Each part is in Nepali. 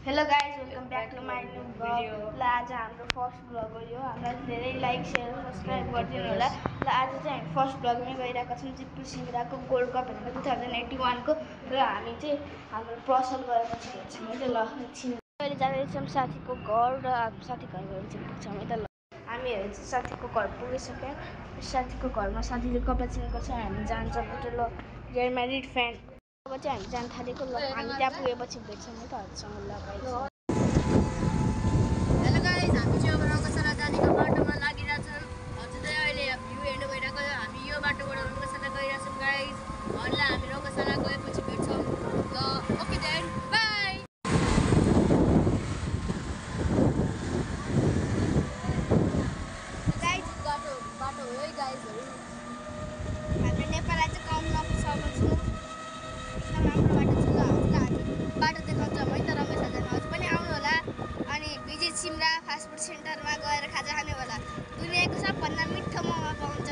Hello guys, welcome back to my new blog. ल आज हाम्रो फर्स्ट ब्लग हो यो। हामीलाई धेरै लाइक सेयर सब्सक्राइब गरिदिनु होला। ल आज चाहिँ हामी फर्स्ट ब्लगमै गइरहेका छौँ जितपुर सिङ्गराको गोल्ड कप हेर्नको 2081 को। र हामी चाहिँ हाम्रो पसल गएपछि हेर्छौँ है त। ल एकछिन अहिले जाँदैछौँ साथीको घर र साथीको घर गएर चाहिँ पुग्छौँ है त। ल हामीहरू चाहिँ साथीको घर पुगिसक्यौँ। साथीको घरमा साथीले कपडा चेन्ज गर्छ, हामी जान्छौँ है त। ल रियल म्याड्रिड फ्यान अब चाहिँ हामी जान थालेको। ल हामी त्यहाँ पुगेपछि भेट्छौँ है त हजुरसँग। ल गाइज हेलो गाइज, हामी चाहिँ अब रङ्गशाला जानेको बाटोमा लागिरहेछौँ। हजुर चाहिँ अहिले भ्यू हेर्नु गइरहेको, हामी यो बाटोबाट रङ्गशाला गइरहेछौँ गाइज। ल हामी रङ्गशाला गएपछि भेट्छौँ। ल ओके देन बाई। गाइज बाटो हो है गाइजहरू। हामी नेपाललाई चाहिँ कम नपुग्छौँ। राम्रो बाटो छ। ल हजुर बाटो देखाउँछौँ है त रङ्गशालामा। हजुर पनि आउनु होला। अनि भिजिट सिमरा फास्ट फुड सेन्टरमा गएर खाजा खाने होला। दुनियाँको सबभन्दा मिठो मोमो पाउँछ।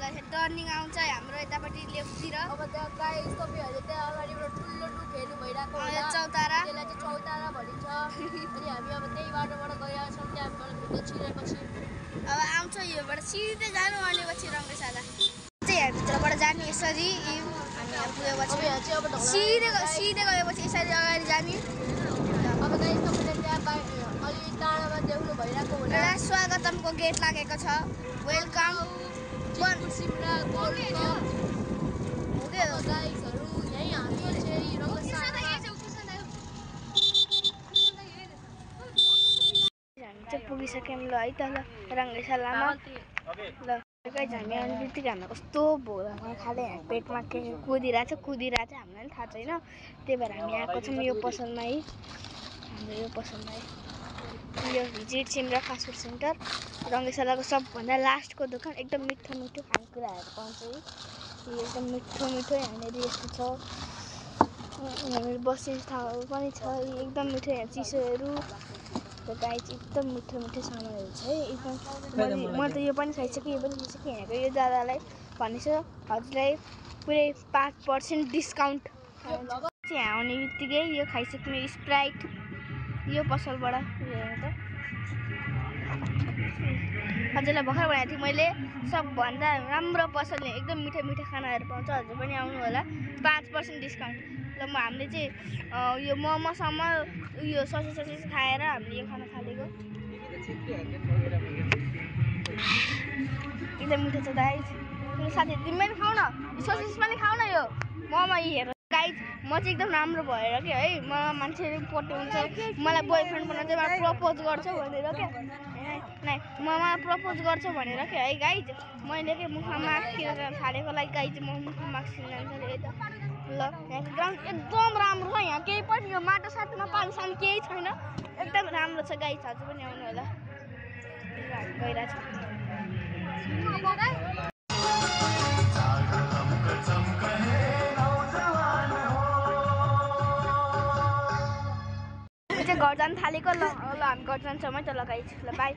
ल टर्निङ आउँछ हाम्रो यतापट्टि लेफ्टतिर। अब त्यहाँ गाइस तपाईँहरूले त्यहाँ अगाडिबाट ठुलो टुक हेर्नु भइरहेको होला, चौतारा। त्यसलाई चाहिँ चौतारा भनिन्छ। अनि हामी अब त्यही बाटोबाट गइरहेको छौँ। त्यहाँबाट भित्र छिरेपछि अब आउँछ योबाट सिधै जानु भनेपछि रङ्गशाला चाहिँ यहाँ भित्रबाट जाने यसरी। हामी यहाँ पुगेपछि सिधै गएपछि यसरी अगाडि जाने। अब गाइस तपाईँले त्यहाँ अलिक टाढामा देख्नु भइरहेको होला, स्वागतमको गेट लागेको छ। वेलकम सिमरा गोल्ड कप हो के हो गाइसहरू। यही हामी चाहिँ रङ्गशाला हामी चाहिँ पुगिसक्यौँ ल है त। ल रङ्गशालामा ल गाइज हामी आउने बित्तिकै हामीलाई कस्तो भोक खाँदै पेटमा के कुदिरहेको छ हामीलाई पनि थाहा छैन। त्यही भएर हामी आएको छौँ यो पसलमा है, हाम्रो यो पसलमा है। यो visit Simara fast food centre रङ्गशालाको सबभन्दा लास्टको दोकान। एकदम मिठो मिठो खानेकुराहरू पाउँछ है। यो एकदम मिठो मिठो यहाँनिर यस्तो छ। यहाँनिर बस्ने ठाउँहरू पनि छ। एकदम मिठो यहाँ चिसोहरू र गाइज एकदम मिठो मिठो सामानहरू छ है। एकदम म त यो पनि खाइसकेँ, यो पनि खाइसकेँ। यहाँको यो दादालाई भनेको हजुरलाई पुरै 5% डिस्काउन्ट। यहाँ आउने बित्तिकै यो खाइसक्ने स्प्राइट यो पसलबाट हेर्नु त। हजुरलाई भर्खर भनेको थिएँ मैले सबभन्दा राम्रो पसल यहाँ एकदम मिठो मिठो खानाहरू पाउँछ। हजुर पनि आउनु होला 5% डिस्काउन्ट। ल हामीले चाहिँ यो मोमोसम्म उयो ससेज खाएर हामीले यो खाना थालेको। एकदम मिठो छ गाइज। साथी तिमी पनि खाऊ न, ससेज पनि खाऊ न। यो मोमो हेर गाइज, म चाहिँ एकदम राम्रो भएर के है, मलाई मान्छेले पठाउँछ, मलाई बोयफ्रेन्ड बनाउँछ, मलाई प्रपोज गर्छ भनेर के नै मलाई प्रपोज गर्छ भनेर के है गाइज। मैले के मुखमा मास्क किनेर थालेको लागि गाइज म मुखमा मास्क किनेर थालेँ है त। ल यहाँको ग्राउन्ड एकदम राम्रो छ। यहाँ केही पनि यो माटो साटोमा पानी सानी केही छैन, एकदम राम्रो छ गाइज। हजुर पनि आउनु होला। हामी गइरहेको छौँ। घर जान थालेको। ल हामी घर जान्छौँ है त। ल गाइज ल बाई।